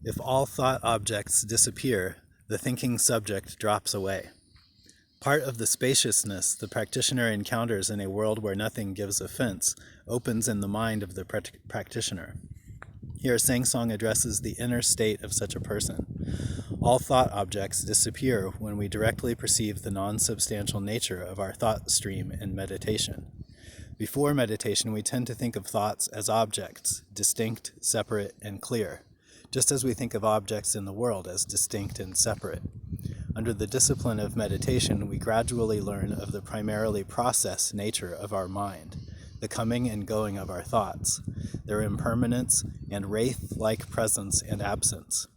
If all thought objects disappear, the thinking subject drops away. Part of the spaciousness the practitioner encounters in a world where nothing gives offense opens in the mind of the practitioner. Here, Sangsong addresses the inner state of such a person. All thought objects disappear when we directly perceive the non-substantial nature of our thought stream in meditation. Before meditation, we tend to think of thoughts as objects, distinct, separate, and clear, just as we think of objects in the world as distinct and separate. Under the discipline of meditation, we gradually learn of the primarily process nature of our mind, the coming and going of our thoughts, their impermanence and wraith-like presence and absence.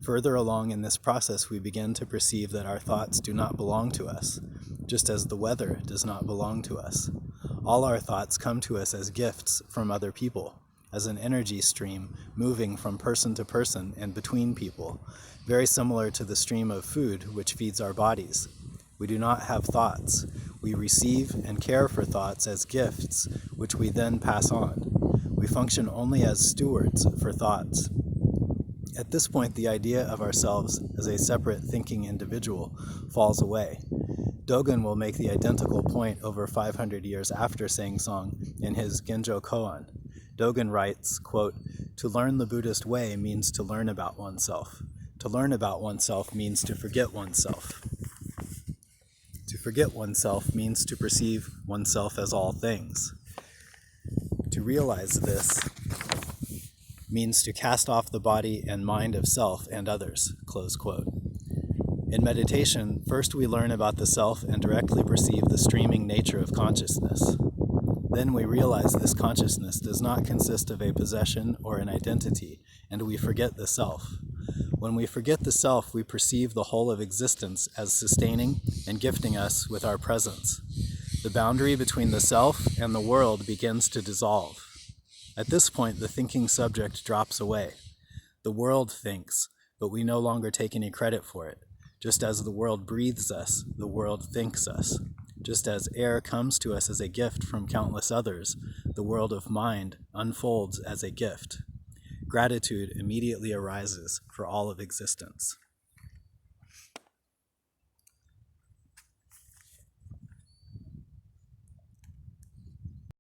Further along in this process, we begin to perceive that our thoughts do not belong to us, just as the weather does not belong to us. All our thoughts come to us as gifts from other people, as an energy stream moving from person to person and between people, very similar to the stream of food which feeds our bodies. We do not have thoughts. We receive and care for thoughts as gifts, which we then pass on. We function only as stewards for thoughts. At this point, the idea of ourselves as a separate thinking individual falls away. Dogen will make the identical point over 500 years after Sangsong in his Genjo Koan. Dogen writes, quote, "To learn the Buddhist way means to learn about oneself. To learn about oneself means to forget oneself. To forget oneself means to perceive oneself as all things. To realize this means to cast off the body and mind of self and others," close quote. In meditation, first we learn about the self and directly perceive the streaming nature of consciousness. Then we realize this consciousness does not consist of a possession or an identity, and we forget the self. When we forget the self, we perceive the whole of existence as sustaining and gifting us with our presence. The boundary between the self and the world begins to dissolve. At this point, the thinking subject drops away. The world thinks, but we no longer take any credit for it. Just as the world breathes us, the world thinks us. Just as air comes to us as a gift from countless others, the world of mind unfolds as a gift. Gratitude immediately arises for all of existence.